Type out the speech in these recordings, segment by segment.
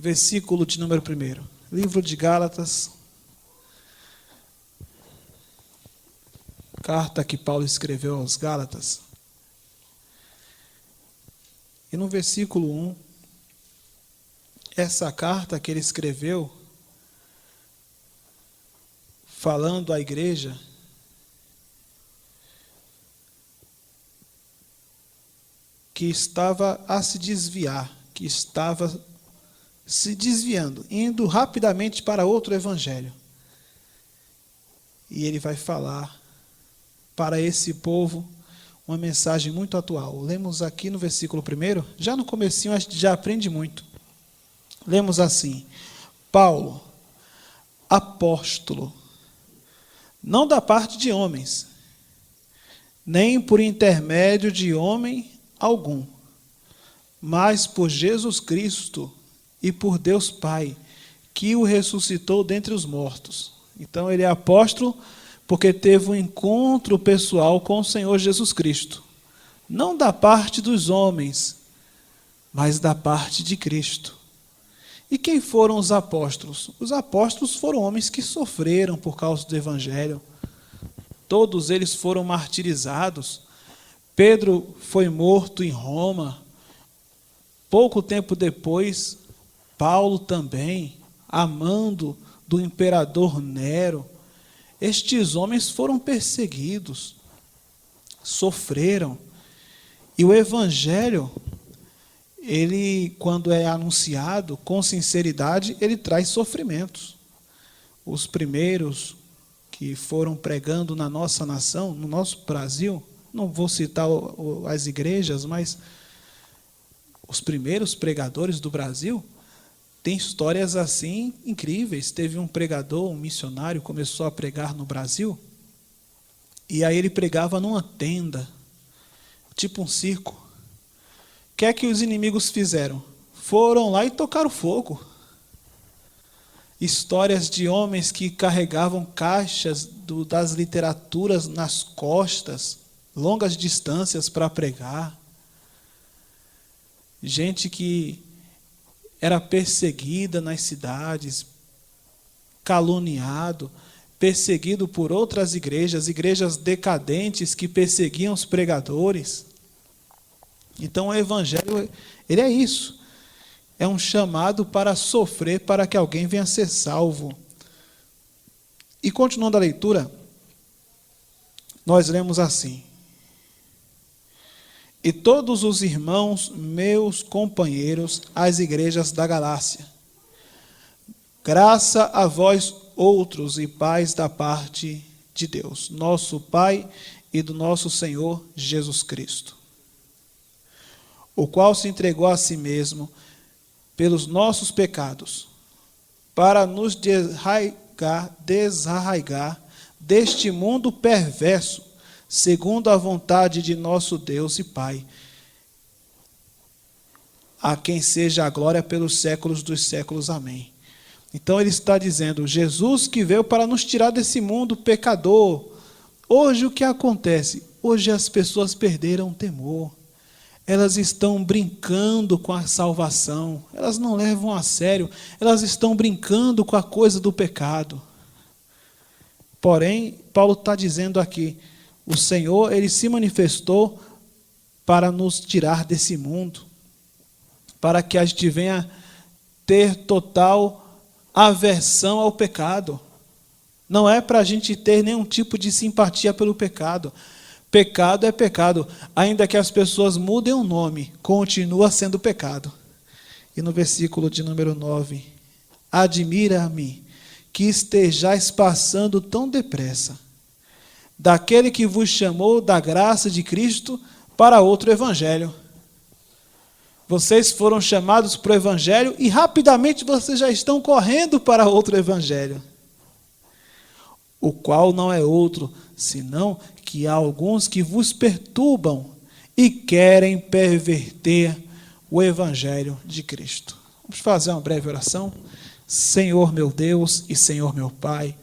versículo de número 1. Livro de Gálatas, carta que Paulo escreveu aos Gálatas. E no versículo 1, essa carta que ele escreveu, falando à igreja, que estava a se desviar, que estava se desviando, indo rapidamente para outro evangelho. E ele vai falar para esse povo uma mensagem muito atual. Lemos aqui no versículo 1, já no comecinho a gente já aprende muito. Lemos assim: Paulo, apóstolo, não da parte de homens, nem por intermédio de homem algum, mas por Jesus Cristo e por Deus Pai, que o ressuscitou dentre os mortos. Então ele é apóstolo porque teve um encontro pessoal com o Senhor Jesus Cristo. Não da parte dos homens, mas da parte de Cristo. E quem foram os apóstolos? Os apóstolos foram homens que sofreram por causa do Evangelho. Todos eles foram martirizados. Pedro foi morto em Roma. Pouco tempo depois, Paulo também, amando do imperador Nero. Estes homens foram perseguidos, sofreram. E o Evangelho, ele, quando é anunciado com sinceridade, ele traz sofrimentos. Os primeiros que foram pregando na nossa nação, no nosso Brasil, não vou citar as igrejas, mas os primeiros pregadores do Brasil têm histórias assim incríveis. Teve um pregador, um missionário, começou a pregar no Brasil, e aí ele pregava numa tenda, tipo um circo. O que é que os inimigos fizeram? Foram lá e tocaram fogo. Histórias de homens que carregavam caixas das literaturas nas costas, longas distâncias para pregar. Gente que era perseguida nas cidades, caluniado, perseguido por outras igrejas, igrejas decadentes que perseguiam os pregadores. Então o Evangelho, ele é isso. É um chamado para sofrer para que alguém venha a ser salvo. E continuando a leitura, nós lemos assim: E todos os irmãos, meus companheiros, às igrejas da Galácia, graça a vós outros e paz da parte de Deus, nosso Pai e do nosso Senhor Jesus Cristo, o qual se entregou a si mesmo pelos nossos pecados, para nos desarraigar deste mundo perverso, segundo a vontade de nosso Deus e Pai, a quem seja a glória pelos séculos dos séculos. Amém. Então ele está dizendo, Jesus que veio para nos tirar desse mundo pecador. Hoje o que acontece? Hoje as pessoas perderam o temor. Elas estão brincando com a salvação, elas não levam a sério, elas estão brincando com a coisa do pecado. Porém, Paulo está dizendo aqui, o Senhor, ele se manifestou para nos tirar desse mundo, para que a gente venha ter total aversão ao pecado. Não é para a gente ter nenhum tipo de simpatia pelo pecado. Pecado é pecado, ainda que as pessoas mudem o nome, continua sendo pecado. E no versículo de número 9, admira-me que estejais passando tão depressa daquele que vos chamou da graça de Cristo para outro evangelho. Vocês foram chamados para o evangelho e rapidamente vocês já estão correndo para outro evangelho, o qual não é outro, senão que há alguns que vos perturbam e querem perverter o evangelho de Cristo. Vamos fazer uma breve oração. Senhor meu Deus e Senhor meu Pai,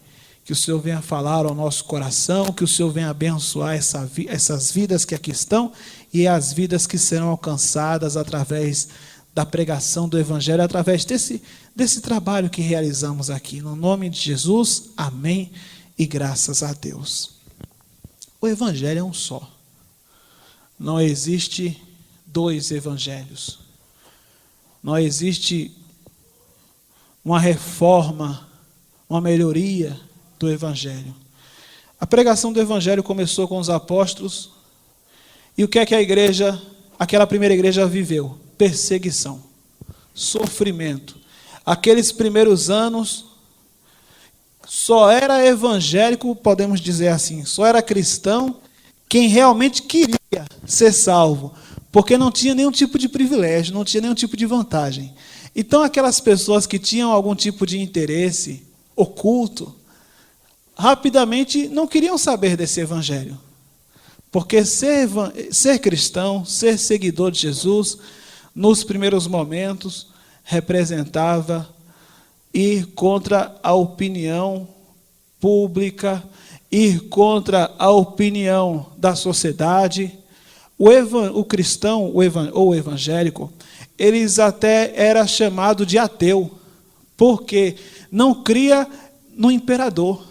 que o Senhor venha falar ao nosso coração, que o Senhor venha abençoar essas vidas que aqui estão e as vidas que serão alcançadas através da pregação do Evangelho através desse trabalho que realizamos aqui. No nome de Jesus, amém e graças a Deus. O Evangelho é um só. Não existe dois evangelhos. Não existe uma reforma, uma melhoria do Evangelho. A pregação do Evangelho começou com os apóstolos. E o que é que aquela primeira igreja viveu? Perseguição, sofrimento. Aqueles primeiros anos, só era evangélico, podemos dizer assim, só era cristão quem realmente queria ser salvo, porque não tinha nenhum tipo de privilégio, não tinha nenhum tipo de vantagem. Então, aquelas pessoas que tinham algum tipo de interesse oculto, rapidamente não queriam saber desse evangelho. Porque ser cristão, ser seguidor de Jesus, nos primeiros momentos, representava ir contra a opinião pública, ir contra a opinião da sociedade. O cristão ou o evangélico, eles até era chamado de ateu, porque não cria no imperador.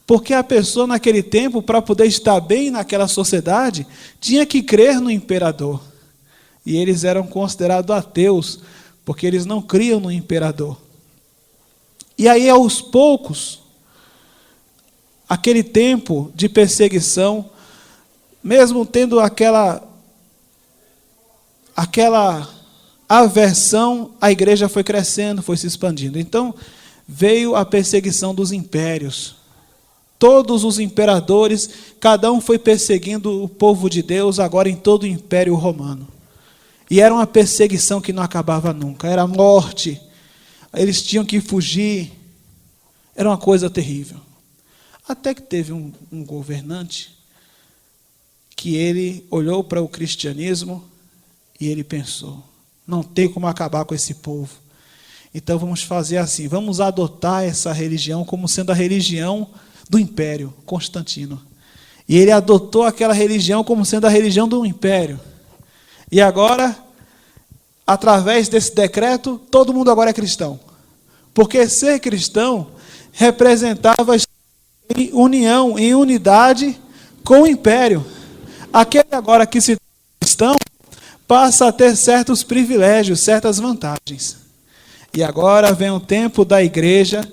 Porque a pessoa naquele tempo, para poder estar bem naquela sociedade, tinha que crer no imperador. E eles eram considerados ateus, porque eles não criam no imperador. E aí, aos poucos, aquele tempo de perseguição, mesmo tendo aquela aversão, a igreja foi crescendo, foi se expandindo. Então, veio a perseguição dos impérios. Todos os imperadores, cada um foi perseguindo o povo de Deus, agora em todo o Império Romano. E era uma perseguição que não acabava nunca, era morte, eles tinham que fugir, era uma coisa terrível. Até que teve um governante que ele olhou para o cristianismo e ele pensou, não tem como acabar com esse povo. Então vamos fazer assim, vamos adotar essa religião como sendo a religião do Império, Constantino. E ele adotou aquela religião como sendo a religião do Império. E agora, através desse decreto, todo mundo agora é cristão. Porque ser cristão representava em união, em unidade com o Império. Aquele agora que se torna cristão passa a ter certos privilégios, certas vantagens. E agora vem o tempo da igreja,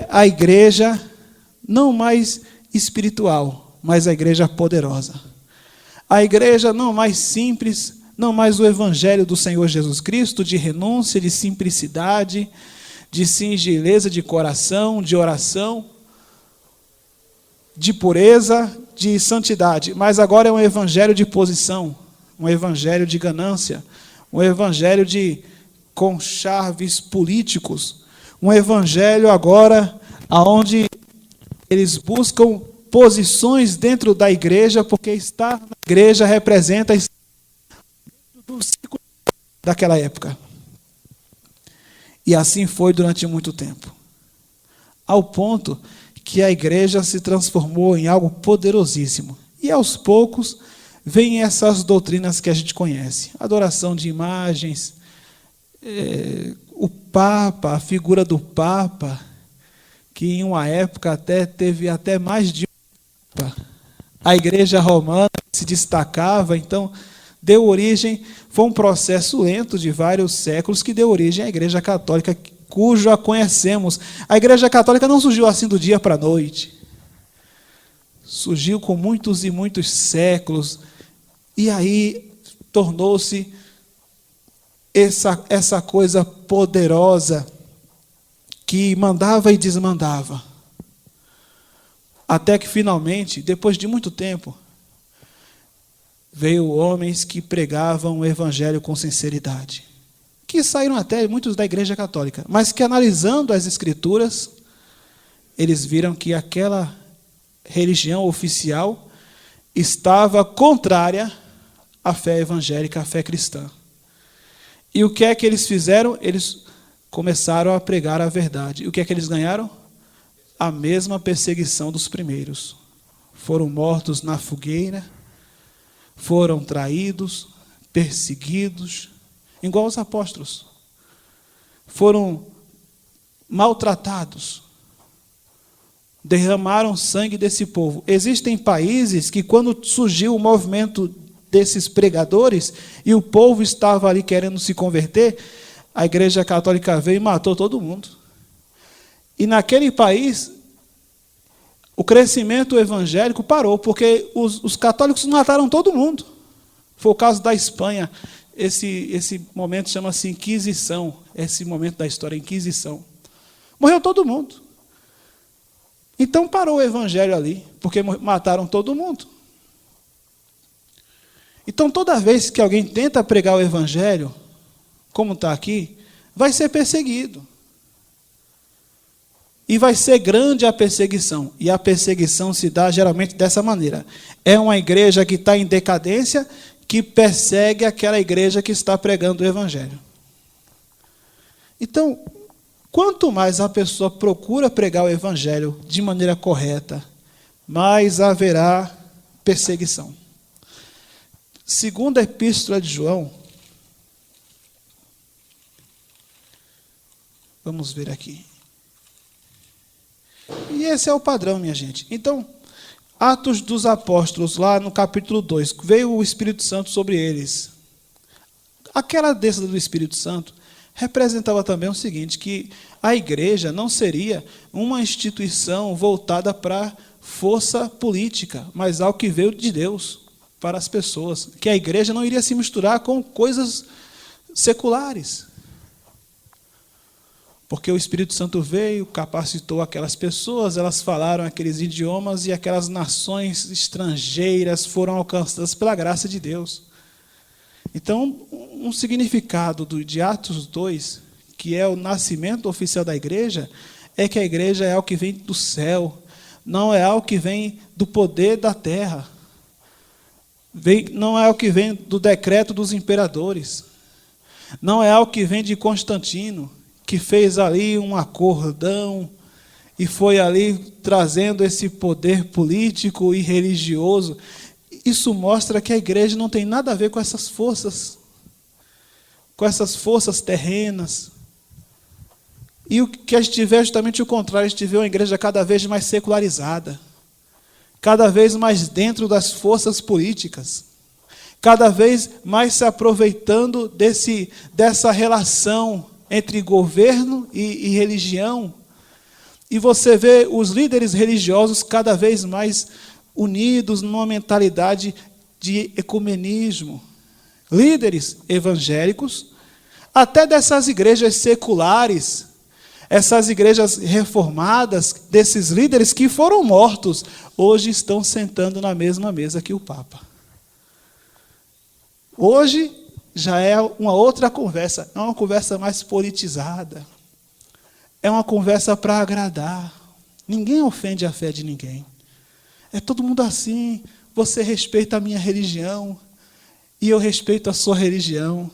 a igreja não mais espiritual, mas a igreja poderosa. A igreja não mais simples, não mais o evangelho do Senhor Jesus Cristo, de renúncia, de simplicidade, de singeleza de coração, de oração, de pureza, de santidade. Mas agora é um evangelho de posição, um evangelho de ganância, um evangelho de conchaves políticos, um evangelho agora onde eles buscam posições dentro da igreja, porque estar na igreja representa estar dentro do ciclo daquela época. E assim foi durante muito tempo. Ao ponto que a igreja se transformou em algo poderosíssimo. E aos poucos vêm essas doutrinas que a gente conhece. Adoração de imagens, o Papa, a figura do Papa, que em uma época até teve até mais de um Papa. A igreja romana se destacava, então deu origem, foi um processo lento de vários séculos que deu origem à igreja católica, cujo a conhecemos. A igreja católica não surgiu assim do dia para a noite. Surgiu com muitos e muitos séculos, e aí tornou-se essa coisa poderosa que mandava e desmandava. Até que finalmente, depois de muito tempo, veio homens que pregavam o evangelho com sinceridade, que saíram até muitos da igreja católica, mas que analisando as escrituras, eles viram que aquela religião oficial estava contrária à fé evangélica, à fé cristã. E o que é que eles fizeram? Eles começaram a pregar a verdade. E o que é que eles ganharam? A mesma perseguição dos primeiros. Foram mortos na fogueira, foram traídos, perseguidos, igual os apóstolos. Foram maltratados. Derramaram sangue desse povo. Existem países que, quando surgiu o movimento desses pregadores, e o povo estava ali querendo se converter, a Igreja Católica veio e matou todo mundo. E naquele país, o crescimento evangélico parou, porque os católicos mataram todo mundo. Foi o caso da Espanha. Esse momento chama-se Inquisição. Esse momento da história, Inquisição. Morreu todo mundo. Então parou o evangelho ali, porque mataram todo mundo. Então toda vez que alguém tenta pregar o evangelho, como está aqui, vai ser perseguido. E vai ser grande a perseguição. E a perseguição se dá geralmente dessa maneira. É uma igreja que está em decadência, que persegue aquela igreja que está pregando o evangelho. Então, quanto mais a pessoa procura pregar o evangelho de maneira correta, mais haverá perseguição. Segunda epístola de João. Vamos ver aqui. E esse é o padrão, minha gente. Então, Atos dos Apóstolos, lá no capítulo 2, veio o Espírito Santo sobre eles. Aquela descida do Espírito Santo representava também o seguinte, que a igreja não seria uma instituição voltada para força política, mas algo que veio de Deus para as pessoas. Que a igreja não iria se misturar com coisas seculares. Porque o Espírito Santo veio, capacitou aquelas pessoas, elas falaram aqueles idiomas e aquelas nações estrangeiras foram alcançadas pela graça de Deus. Então, um significado de Atos 2, que é o nascimento oficial da igreja, é que a igreja é algo que vem do céu, não é algo que vem do poder da terra, não é algo que vem do decreto dos imperadores, não é algo que vem de Constantino, que fez ali um acordão e foi ali trazendo esse poder político e religioso. Isso mostra que a igreja não tem nada a ver com essas forças terrenas. E o que a gente vê é justamente o contrário, a gente vê uma igreja cada vez mais secularizada, cada vez mais dentro das forças políticas, cada vez mais se aproveitando dessa relação entre governo e religião. E você vê os líderes religiosos cada vez mais unidos numa mentalidade de ecumenismo. Líderes evangélicos, até dessas igrejas seculares, essas igrejas reformadas, desses líderes que foram mortos, hoje estão sentando na mesma mesa que o Papa. Hoje já é uma outra conversa, é uma conversa mais politizada, é uma conversa para agradar. Ninguém ofende a fé de ninguém. É todo mundo assim, você respeita a minha religião e eu respeito a sua religião.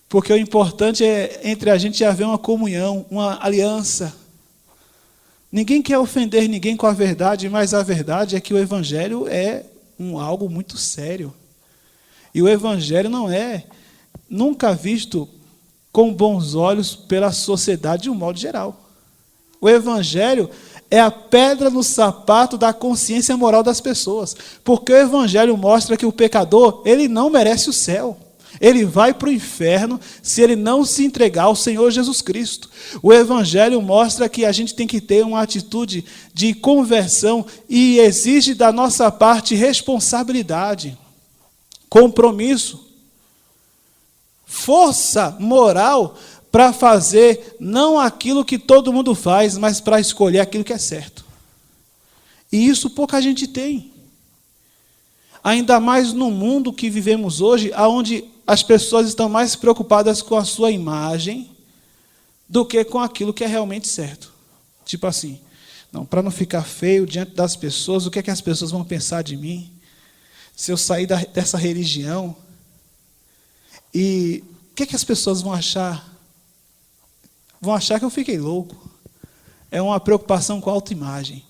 Porque o importante é entre a gente haver uma comunhão, uma aliança. Ninguém quer ofender ninguém com a verdade, mas a verdade é que o evangelho é algo muito sério. E o evangelho não é nunca visto com bons olhos pela sociedade de um modo geral. O evangelho é a pedra no sapato da consciência moral das pessoas. Porque o evangelho mostra que o pecador, ele não merece o céu. Ele vai para o inferno se ele não se entregar ao Senhor Jesus Cristo. O evangelho mostra que a gente tem que ter uma atitude de conversão e exige da nossa parte responsabilidade, compromisso, força moral para fazer não aquilo que todo mundo faz, mas para escolher aquilo que é certo. E isso pouca gente tem. Ainda mais no mundo que vivemos hoje, onde as pessoas estão mais preocupadas com a sua imagem do que com aquilo que é realmente certo. Tipo assim, não, para não ficar feio diante das pessoas, o que é que as pessoas vão pensar de mim? Se eu sair dessa religião, e o que é que as pessoas vão achar? Vão achar que eu fiquei louco. É uma preocupação com a autoimagem.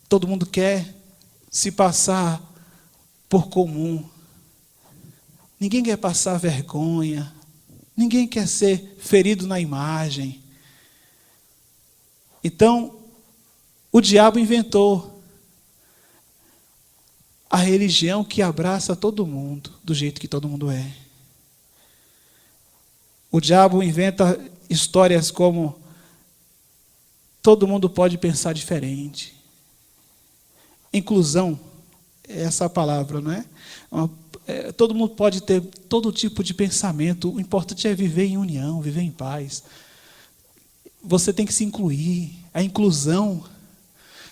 Todo mundo quer se passar por comum. ninguém quer passar vergonha, ninguém quer ser ferido na imagem. Então, o diabo inventou a religião que abraça todo mundo, do jeito que todo mundo é. O diabo inventa histórias como todo mundo pode pensar diferente. Inclusão, é essa a palavra, não é? Todo mundo pode ter todo tipo de pensamento, o importante é viver em união, viver em paz. Você tem que se incluir, a inclusão.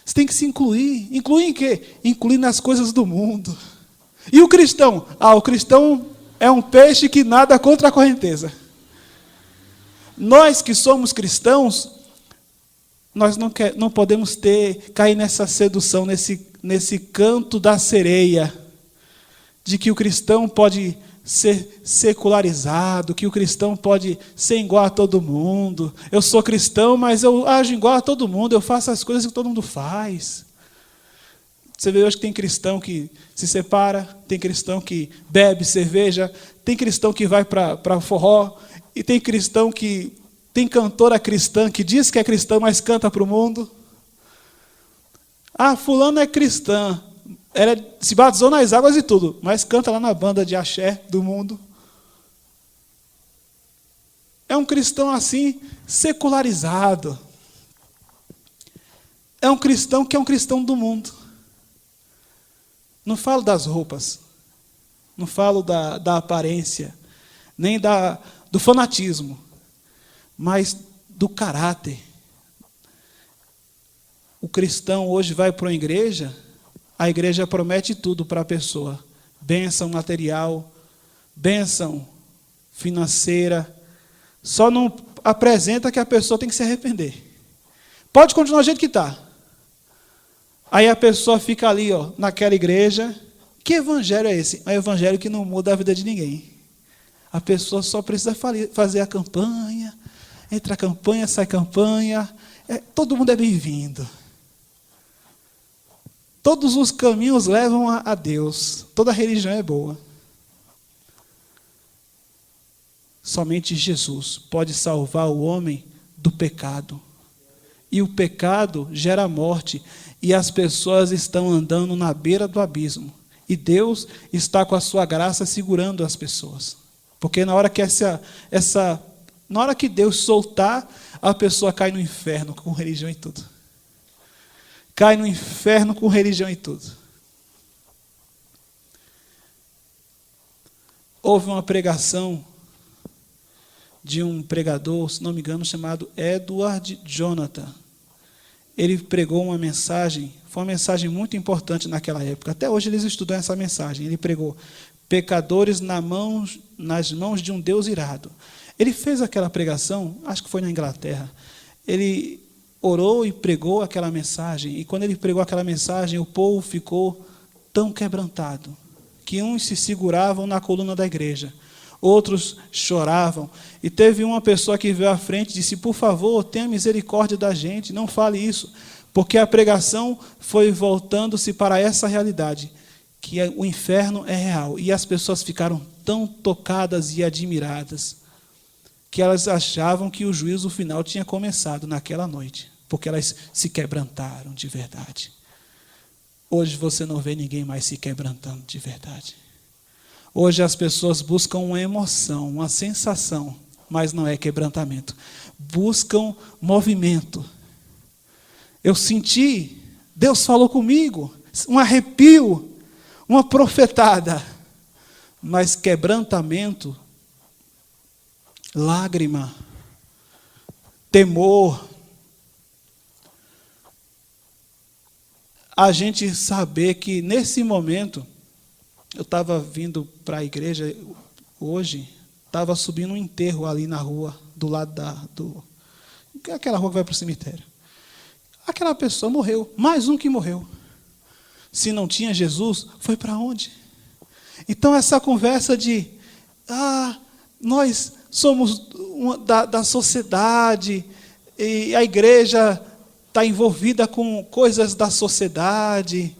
Você tem que se incluir. Incluir em quê? Incluir nas coisas do mundo. E o cristão? O cristão é um peixe que nada contra a correnteza. Nós que somos cristãos, nós não podemos cair nessa sedução, nesse canto da sereia, de que o cristão pode ser secularizado, que o cristão pode ser igual a todo mundo. Eu sou cristão, mas eu ajo igual a todo mundo, eu faço as coisas que todo mundo faz. Você vê hoje que tem cristão que se separa, tem cristão que bebe cerveja, tem cristão que vai para forró, e tem cristão que tem cantora cristã que diz que é cristã, mas canta para o mundo. Fulano é cristã, ela se batizou nas águas e tudo, mas canta lá na banda de axé do mundo. É um cristão assim, secularizado. É um cristão que é um cristão do mundo. Não falo das roupas, não falo da aparência, nem do fanatismo, mas do caráter. O cristão hoje vai para uma igreja, a igreja promete tudo para a pessoa. Bênção material, bênção financeira. Só não apresenta que a pessoa tem que se arrepender. Pode continuar do jeito que está. Aí a pessoa fica ali, naquela igreja. Que evangelho é esse? É um evangelho que não muda a vida de ninguém. A pessoa só precisa fazer a campanha. Entra a campanha, sai a campanha. Todo mundo é bem-vindo. Todos os caminhos levam a Deus. Toda religião é boa. Somente Jesus pode salvar o homem do pecado. E o pecado gera morte. E as pessoas estão andando na beira do abismo. E Deus está com a sua graça segurando as pessoas. Porque na hora que na hora que Deus soltar, a pessoa cai no inferno com religião e tudo. Cai no inferno com religião e tudo. Houve uma pregação de um pregador, se não me engano, chamado Edward Jonathan. Ele pregou uma mensagem, foi uma mensagem muito importante naquela época. Até hoje eles estudam essa mensagem. Ele pregou: pecadores nas mãos de um Deus irado. Ele fez aquela pregação, acho que foi na Inglaterra. Ele orou e pregou aquela mensagem. E quando ele pregou aquela mensagem, o povo ficou tão quebrantado, que uns se seguravam na coluna da igreja, outros choravam. E teve uma pessoa que veio à frente e disse: por favor, tenha misericórdia da gente, não fale isso. Porque a pregação foi voltando-se para essa realidade, que o inferno é real. E as pessoas ficaram tão tocadas e admiradas, que elas achavam que o juízo final tinha começado naquela noite, porque elas se quebrantaram de verdade. Hoje você não vê ninguém mais se quebrantando de verdade. Hoje as pessoas buscam uma emoção, uma sensação, mas não é quebrantamento. Buscam movimento. Eu senti, Deus falou comigo, um arrepio, uma profetada, mas quebrantamento, lágrima, temor, a gente saber que nesse momento, eu estava vindo para a igreja hoje, estava subindo um enterro ali na rua, do lado aquela rua que vai para o cemitério. Aquela pessoa morreu, mais um que morreu. Se não tinha Jesus, foi para onde? Então essa conversa de, nós somos da sociedade, e a igreja está envolvida com coisas da sociedade,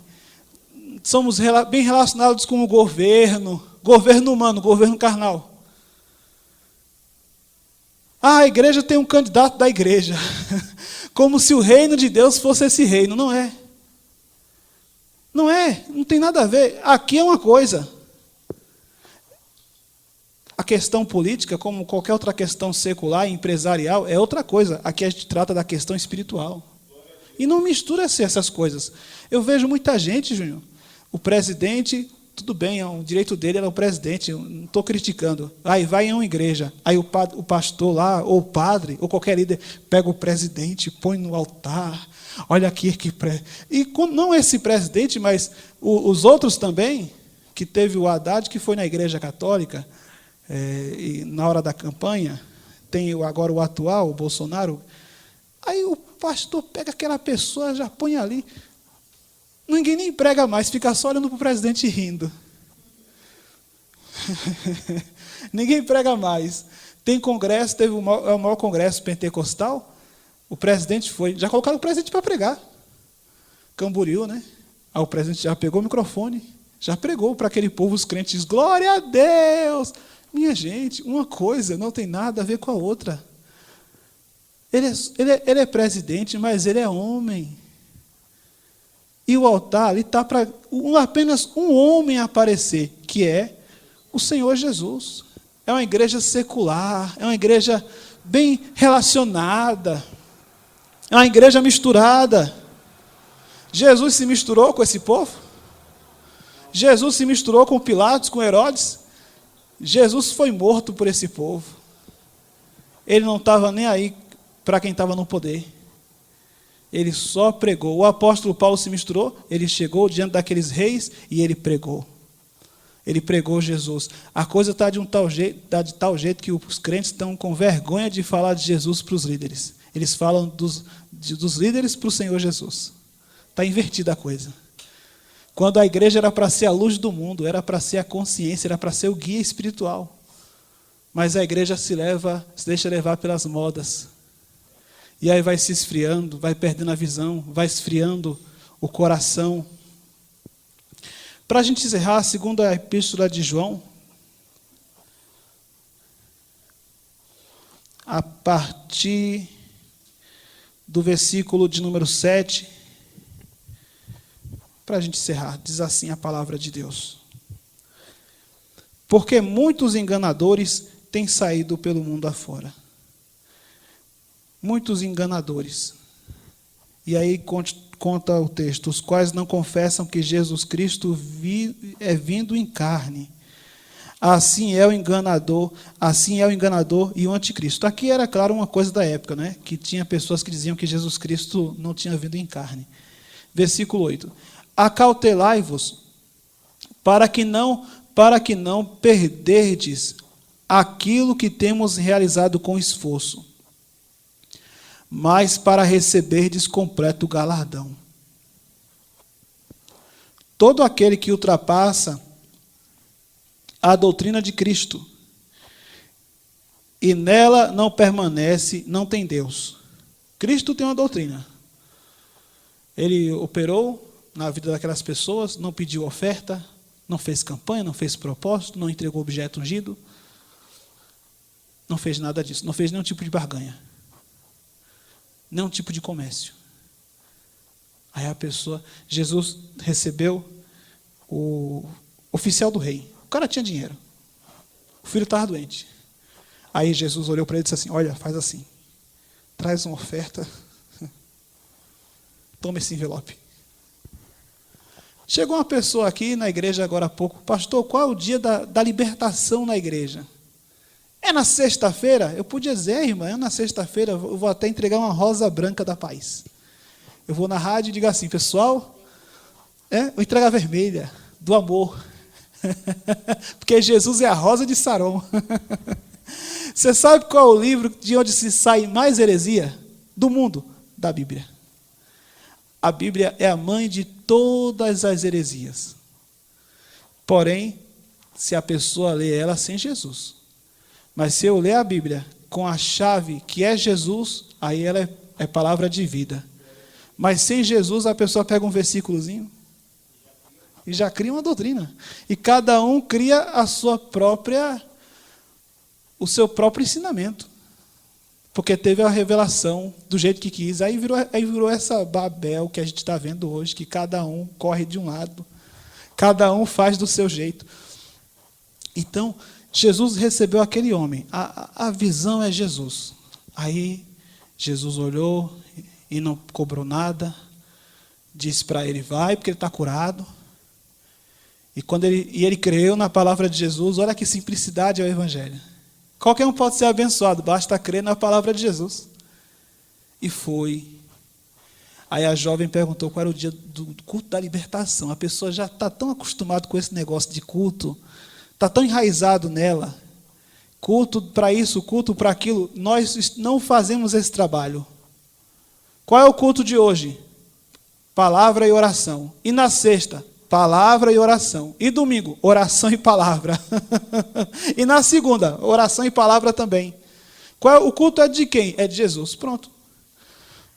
somos bem relacionados com o governo. Governo humano, governo carnal. A igreja tem um candidato da igreja. Como se o reino de Deus fosse esse reino. Não é. Não é, não tem nada a ver. Aqui é uma coisa. A questão política, como qualquer outra questão secular e empresarial, é outra coisa. Aqui a gente trata da questão espiritual. E não mistura-se essas coisas. Eu vejo muita gente, Júnior, o presidente, tudo bem, é um direito dele, ele é o presidente, eu não estou criticando. Aí vai em uma igreja, aí o pastor lá, ou o padre, ou qualquer líder, pega o presidente, põe no altar, olha aqui. E não esse presidente, mas os outros também, que teve o Haddad, que foi na igreja católica, e na hora da campanha, tem agora o atual, o Bolsonaro. Aí o pastor pega aquela pessoa, já põe ali. Ninguém nem prega mais, fica só olhando para o presidente e rindo. Ninguém prega mais. Tem congresso, teve o maior congresso pentecostal. O presidente foi. Já colocaram o presidente para pregar. Camboriú, né? Aí o presidente já pegou o microfone, já pregou para aquele povo, os crentes, glória a Deus! Minha gente, uma coisa não tem nada a ver com a outra. Ele é presidente, mas ele é homem. E o altar ali está para apenas um homem aparecer, que é o Senhor Jesus. É uma igreja secular, é uma igreja bem relacionada, é uma igreja misturada. Jesus se misturou com esse povo? Jesus se misturou com Pilatos, com Herodes? Jesus foi morto por esse povo. Ele não estava nem aí para quem estava no poder. Ele só pregou. O apóstolo Paulo se misturou, ele chegou diante daqueles reis e ele pregou. Ele pregou Jesus. A coisa está de tal jeito que os crentes estão com vergonha de falar de Jesus para os líderes. Eles falam dos líderes para o Senhor Jesus. Está invertida a coisa. Quando a igreja era para ser a luz do mundo, era para ser a consciência, era para ser o guia espiritual. Mas a igreja se deixa levar pelas modas. E aí vai se esfriando, vai perdendo a visão, vai esfriando o coração. Para a gente encerrar, a segunda epístola de João, a partir do versículo de número 7, para a gente encerrar, diz assim a palavra de Deus. Porque muitos enganadores têm saído pelo mundo afora. Muitos enganadores. E aí conta o texto, os quais não confessam que Jesus Cristo é vindo em carne. Assim é o enganador e o anticristo. Aqui era, claro, uma coisa da época, né? Que tinha pessoas que diziam que Jesus Cristo não tinha vindo em carne. Versículo 8. Acautelai-vos, para que não perderdes aquilo que temos realizado com esforço, mas para receberdes completo galardão. Todo aquele que ultrapassa a doutrina de Cristo e nela não permanece, não tem Deus. Cristo tem uma doutrina. Ele operou na vida daquelas pessoas, não pediu oferta, não fez campanha, não fez propósito, não entregou objeto ungido, não fez nada disso, não fez nenhum tipo de barganha, nenhum tipo de comércio. Aí a pessoa, Jesus recebeu o oficial do rei, o cara tinha dinheiro, o filho estava doente. Aí Jesus olhou para ele e disse assim, olha, faz assim, traz uma oferta, toma esse envelope. Chegou uma pessoa aqui na igreja agora há pouco, pastor, qual é o dia da libertação na igreja? É na sexta-feira? Eu podia dizer, irmã, é na sexta-feira, eu vou até entregar uma rosa branca da paz. Eu vou na rádio e digo assim, pessoal, vou entregar a vermelha, do amor. Porque Jesus é a rosa de Saron. Você sabe qual é o livro de onde se sai mais heresia? Do mundo? Da Bíblia. A Bíblia é a mãe de todas as heresias. Porém, se a pessoa lê ela sem Jesus. Mas se eu ler a Bíblia com a chave que é Jesus, aí ela é palavra de vida. Mas sem Jesus, a pessoa pega um versículozinho E já cria uma doutrina. E cada um cria o seu próprio ensinamento. Porque teve a revelação do jeito que quis. Aí virou essa Babel que a gente está vendo hoje, que cada um corre de um lado. Cada um faz do seu jeito. Então, Jesus recebeu aquele homem. A visão é Jesus. Aí, Jesus olhou e não cobrou nada. Disse para ele, vai, porque ele está curado. E ele creu na palavra de Jesus. Olha que simplicidade é o Evangelho. Qualquer um pode ser abençoado, basta crer na palavra de Jesus. E foi. Aí a jovem perguntou qual era o dia do culto da libertação. A pessoa já está tão acostumada com esse negócio de culto, está tão enraizado nela. Culto para isso, culto para aquilo. Nós não fazemos esse trabalho. Qual é o culto de hoje? Palavra e oração. E na sexta? Palavra e oração. E domingo? Oração e palavra. E na segunda? Oração e palavra também. O culto é de quem? É de Jesus. Pronto.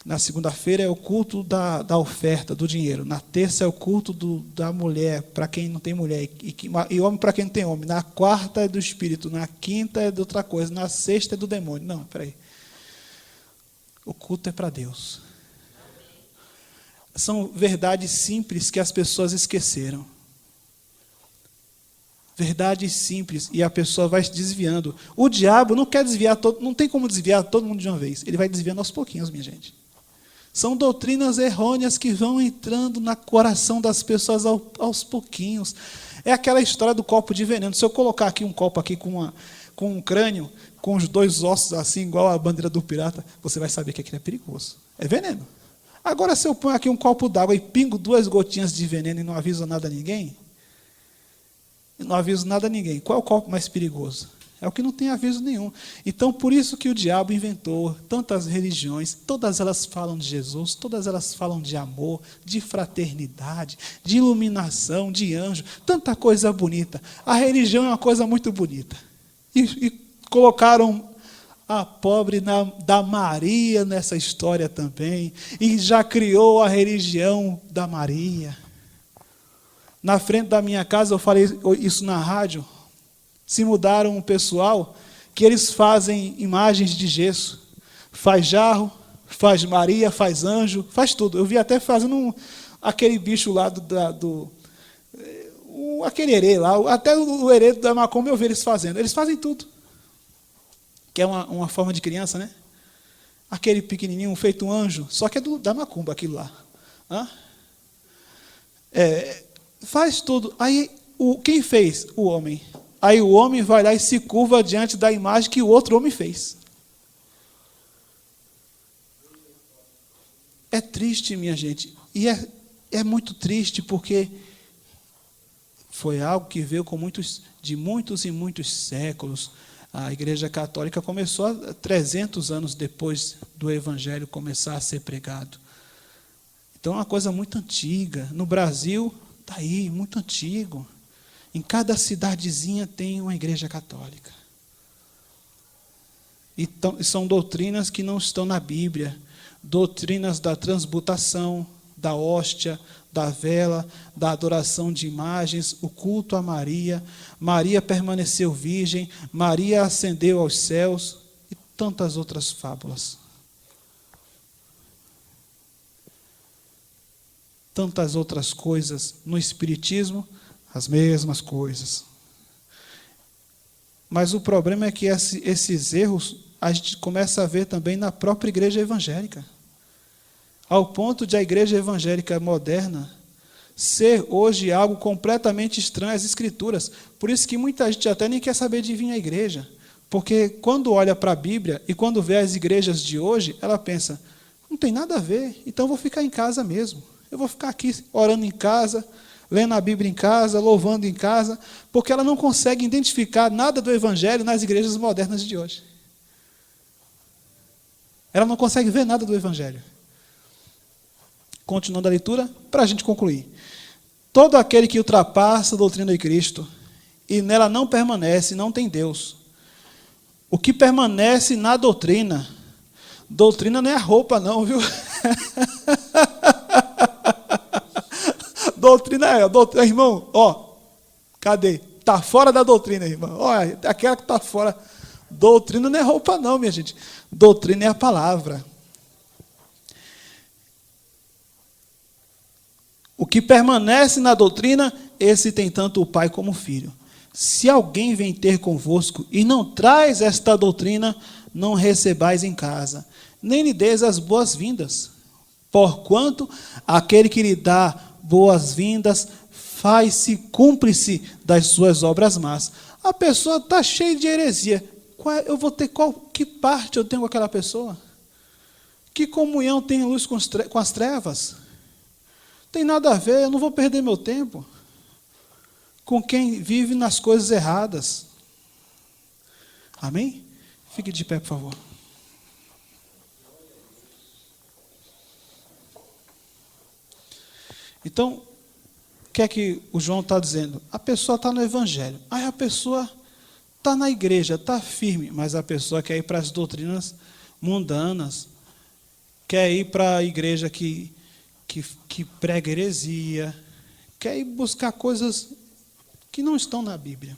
Na segunda-feira é o culto da oferta, do dinheiro. Na terça é o culto da mulher, para quem não tem mulher. E homem para quem não tem homem. Na quarta é do espírito. Na quinta é de outra coisa. Na sexta é do demônio. Não, peraí. O culto é para Deus. São verdades simples que as pessoas esqueceram. Verdades simples, e a pessoa vai se desviando. O diabo não quer desviar não tem como desviar todo mundo de uma vez. Ele vai desviando aos pouquinhos, minha gente. São doutrinas errôneas que vão entrando no coração das pessoas aos pouquinhos. É aquela história do copo de veneno. Se eu colocar aqui um copo aqui com um crânio, com os dois ossos assim, igual a bandeira do pirata, você vai saber que aquilo é perigoso. É veneno. Agora, se eu ponho aqui um copo d'água e pingo 2 gotinhas de veneno e não aviso nada a ninguém, qual é o copo mais perigoso? É o que não tem aviso nenhum. Então, por isso que o diabo inventou tantas religiões, todas elas falam de Jesus, todas elas falam de amor, de fraternidade, de iluminação, de anjo, tanta coisa bonita. A religião é uma coisa muito bonita. E colocaram a pobre da Maria nessa história também, e já criou a religião da Maria. Na frente da minha casa, eu falei isso na rádio, se mudaram um pessoal que eles fazem imagens de gesso, faz jarro, faz Maria, faz anjo, faz tudo. Eu vi até fazendo aquele bicho lá aquele herê lá, até o herê da macumba eu vi eles fazendo. Eles fazem tudo. Que é uma forma de criança, né? Aquele pequenininho feito um anjo, só que é da macumba aquilo lá. Faz tudo. Aí, quem fez? O homem. Aí o homem vai lá e se curva diante da imagem que o outro homem fez. É triste, minha gente. E é muito triste porque foi algo que veio de muitos e muitos séculos. A Igreja Católica começou 300 anos depois do Evangelho começar a ser pregado. Então é uma coisa muito antiga. No Brasil, está aí, muito antigo. Em cada cidadezinha tem uma Igreja Católica. E são doutrinas que não estão na Bíblia. Doutrinas da transmutação, da hóstia, da vela, da adoração de imagens, o culto a Maria, Maria permaneceu virgem, Maria ascendeu aos céus e tantas outras fábulas. Tantas outras coisas. No Espiritismo, as mesmas coisas. Mas o problema é que esses erros a gente começa a ver também na própria igreja evangélica. Ao ponto de a igreja evangélica moderna ser hoje algo completamente estranho às Escrituras. Por isso que muita gente até nem quer saber de vir à igreja. Porque quando olha para a Bíblia e quando vê as igrejas de hoje, ela pensa, não tem nada a ver, então eu vou ficar em casa mesmo. Eu vou ficar aqui orando em casa, lendo a Bíblia em casa, louvando em casa, porque ela não consegue identificar nada do Evangelho nas igrejas modernas de hoje. Ela não consegue ver nada do Evangelho. Continuando a leitura, para a gente concluir. Todo aquele que ultrapassa a doutrina de Cristo e nela não permanece, não tem Deus. O que permanece na doutrina não é a roupa não, viu? doutrina é? A doutrina, irmão, ó, cadê? Está fora da doutrina, irmão. Olha, aquela que está fora. Doutrina não é roupa, não, minha gente. Doutrina é a palavra. O que permanece na doutrina, esse tem tanto o pai como o filho. Se alguém vem ter convosco e não traz esta doutrina, não recebais em casa, nem lhe deis as boas-vindas. Porquanto aquele que lhe dá boas-vindas faz-se cúmplice das suas obras más. A pessoa está cheia de heresia. Eu vou ter que parte eu tenho com aquela pessoa? Que comunhão tem a luz com as trevas? Tem nada a ver, eu não vou perder meu tempo com quem vive nas coisas erradas. Amém? Fique de pé, por favor. Então, o que é que o João está dizendo? A pessoa está no Evangelho. Aí a pessoa está na igreja, está firme, mas a pessoa quer ir para as doutrinas mundanas, quer ir para a igreja que prega heresia, quer ir buscar coisas que não estão na Bíblia.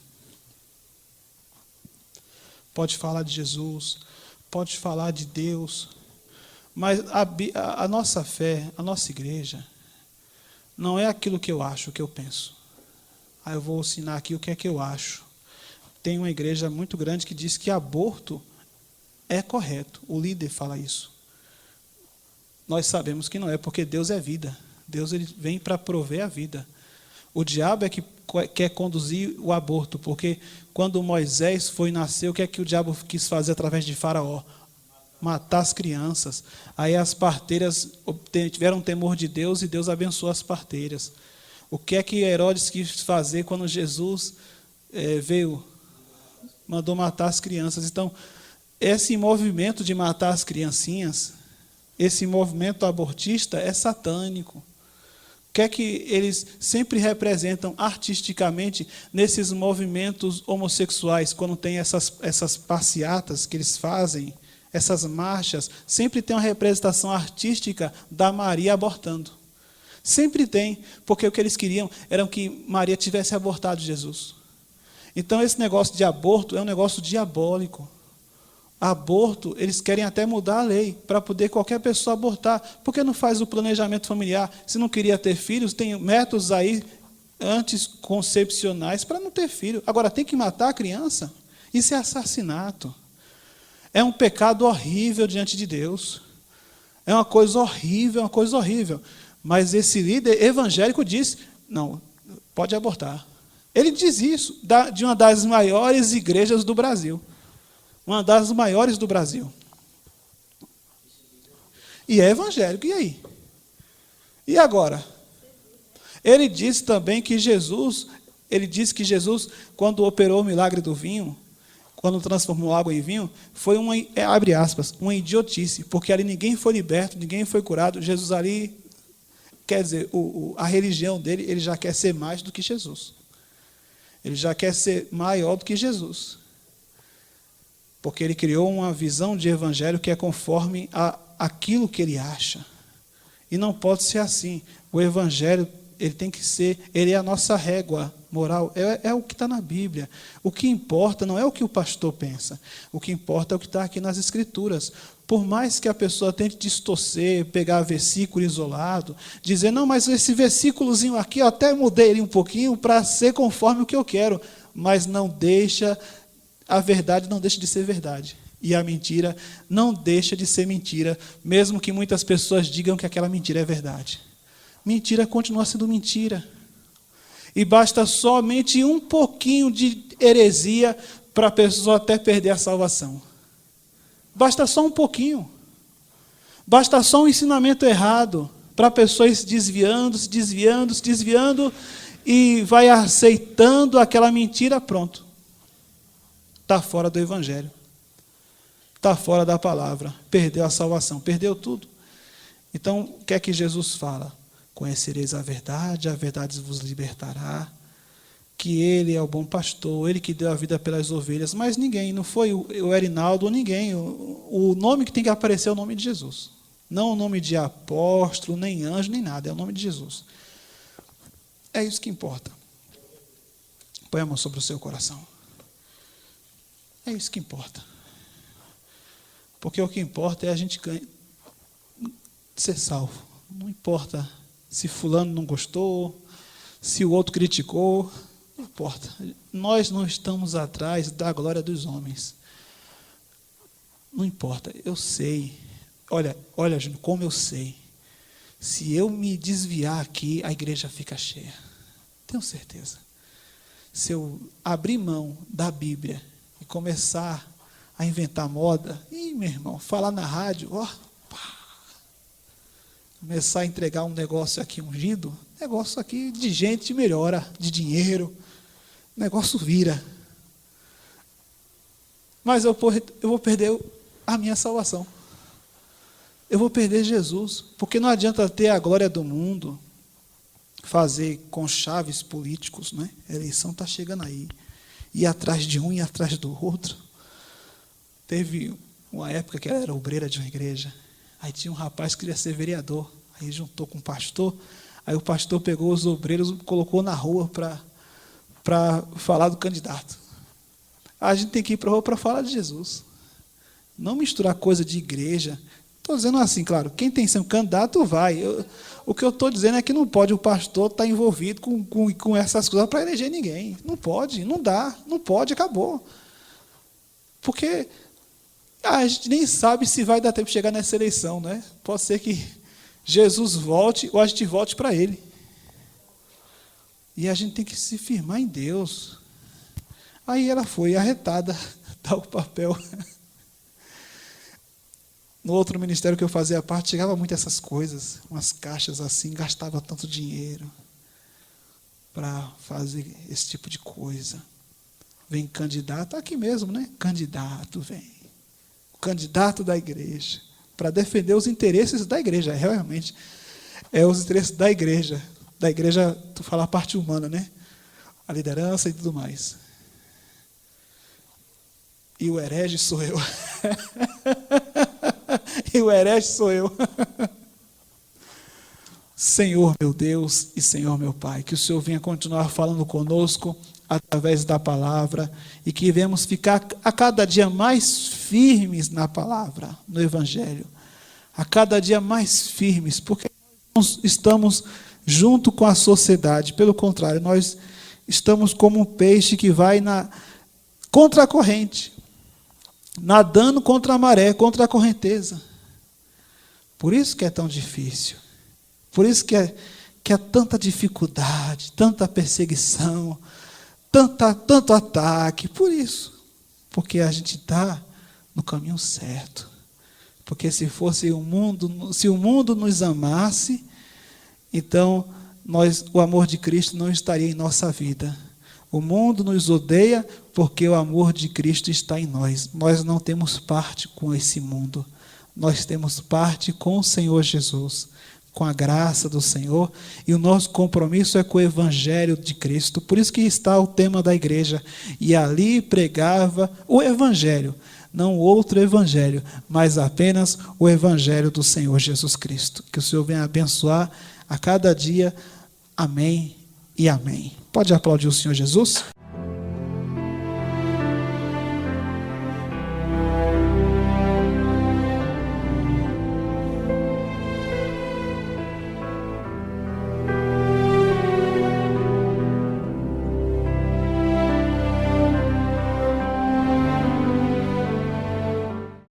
Pode falar de Jesus, pode falar de Deus, mas a nossa fé, a nossa igreja, não é aquilo que eu acho, o que eu penso. Aí eu vou ensinar aqui o que é que eu acho. Tem uma igreja muito grande que diz que aborto é correto. O líder fala isso. Nós sabemos que não é, porque Deus é vida. Deus ele vem para prover a vida. O diabo é que quer conduzir o aborto, porque quando Moisés foi nascer, o que é que o diabo quis fazer através de Faraó? Matar as crianças. Aí as parteiras tiveram temor de Deus e Deus abençoou as parteiras. O que é que Herodes quis fazer quando Jesus veio? Mandou matar as crianças. Então, esse movimento de matar as criancinhas, esse movimento abortista é satânico. O que é que eles sempre representam artisticamente nesses movimentos homossexuais, quando tem essas passeatas que eles fazem, essas marchas, sempre tem uma representação artística da Maria abortando. Sempre tem, porque o que eles queriam era que Maria tivesse abortado Jesus. Então, esse negócio de aborto é um negócio diabólico. Aborto, eles querem até mudar a lei para poder qualquer pessoa abortar. Por que não faz o planejamento familiar? Se não queria ter filhos, tem métodos aí anticoncepcionais para não ter filho. Agora, tem que matar a criança? Isso é assassinato. É um pecado horrível diante de Deus. É uma coisa horrível, uma coisa horrível. Mas esse líder evangélico diz, não, pode abortar. Ele diz isso de uma das maiores igrejas do Brasil. Uma das maiores do Brasil. E é evangélico, e aí? E agora? Ele disse também que Jesus, quando operou o milagre do vinho, quando transformou água em vinho, foi abre aspas, uma idiotice, porque ali ninguém foi liberto, ninguém foi curado. Jesus ali, quer dizer, a religião dele, ele já quer ser mais do que Jesus. Ele já quer ser maior do que Jesus. Porque ele criou uma visão de evangelho que é conforme aquilo que ele acha. E não pode ser assim. O evangelho, ele tem que ser, ele é a nossa régua moral, é o que está na Bíblia. O que importa não é o que o pastor pensa. O que importa é o que está aqui nas Escrituras. Por mais que a pessoa tente distorcer, pegar versículo isolado, dizer, não, mas esse versículozinho aqui, eu até mudei ele um pouquinho para ser conforme o que eu quero. Mas a verdade não deixa de ser verdade. E a mentira não deixa de ser mentira, mesmo que muitas pessoas digam que aquela mentira é verdade. Mentira continua sendo mentira. E basta somente um pouquinho de heresia para a pessoa até perder a salvação. Basta só um pouquinho. Basta só um ensinamento errado para a pessoa ir se desviando, e vai aceitando aquela mentira, pronto. Está fora do Evangelho. Está fora da palavra. Perdeu a salvação, perdeu tudo. Então, o que é que Jesus fala? Conhecereis a verdade vos libertará. Que ele é o bom pastor, ele que deu a vida pelas ovelhas. Mas ninguém, não foi o Erinaldo ou ninguém. O nome que tem que aparecer é o nome de Jesus. Não o nome de apóstolo, nem anjo, nem nada. É o nome de Jesus. É isso que importa. Põe a mão sobre o seu coração. É isso que importa. Porque o que importa é a gente ser salvo. Não importa se fulano não gostou, se o outro criticou, não importa. Nós não estamos atrás da glória dos homens. Não importa, eu sei. Olha, Júnior, como eu sei. Se eu me desviar aqui, a igreja fica cheia. Tenho certeza. Se eu abrir mão da Bíblia e começar a inventar moda, meu irmão, falar na rádio, começar a entregar um negócio aqui ungido, negócio aqui de gente melhora, de dinheiro, negócio vira. Mas eu vou perder a minha salvação. Eu vou perder Jesus, porque não adianta ter a glória do mundo, fazer com chaves políticos, né? A eleição está chegando aí, ir atrás de um e atrás do outro. Teve uma época que ela era obreira de uma igreja, aí tinha um rapaz que queria ser vereador, aí juntou com o pastor, aí o pastor pegou os obreiros e colocou na rua para falar do candidato. A gente tem que ir para a rua para falar de Jesus, não misturar coisa de igreja. Estou dizendo assim, claro, quem tem que ser um candidato vai. O que eu estou dizendo é que não pode o pastor estar envolvido com essas coisas para eleger ninguém. Não pode, não dá, não pode, acabou. Porque a gente nem sabe se vai dar tempo de chegar nessa eleição, né? Pode ser que Jesus volte ou a gente volte para Ele. E a gente tem que se firmar em Deus. Aí ela foi arretada, dá o papel. No outro ministério que eu fazia parte, chegava muito essas coisas, umas caixas assim, gastava tanto dinheiro para fazer esse tipo de coisa. Vem candidato, aqui mesmo, né? Candidato vem. O candidato da igreja, para defender os interesses da igreja, realmente. É os interesses da igreja, tu fala a parte humana, né? A liderança e tudo mais. E o herege sou eu. E o herege sou eu. Senhor meu Deus e Senhor meu Pai, que o Senhor venha continuar falando conosco através da palavra e que venhamos ficar a cada dia mais firmes na palavra, no Evangelho. A cada dia mais firmes, porque nós estamos junto com a sociedade. Pelo contrário, nós estamos como um peixe que vai contra a corrente, nadando contra a maré, contra a correnteza. Por isso que é tão difícil. Por isso que é tanta dificuldade, tanta perseguição, tanto ataque. Por isso. Porque a gente está no caminho certo. Porque se o mundo nos amasse, então o amor de Cristo não estaria em nossa vida. O mundo nos odeia porque o amor de Cristo está em nós. Nós não temos parte com esse mundo. Nós temos parte com o Senhor Jesus, com a graça do Senhor, e o nosso compromisso é com o Evangelho de Cristo. Por isso que está o tema da igreja. E ali pregava o Evangelho, não outro Evangelho, mas apenas o Evangelho do Senhor Jesus Cristo. Que o Senhor venha abençoar a cada dia. Amém e amém. Pode aplaudir o Senhor Jesus?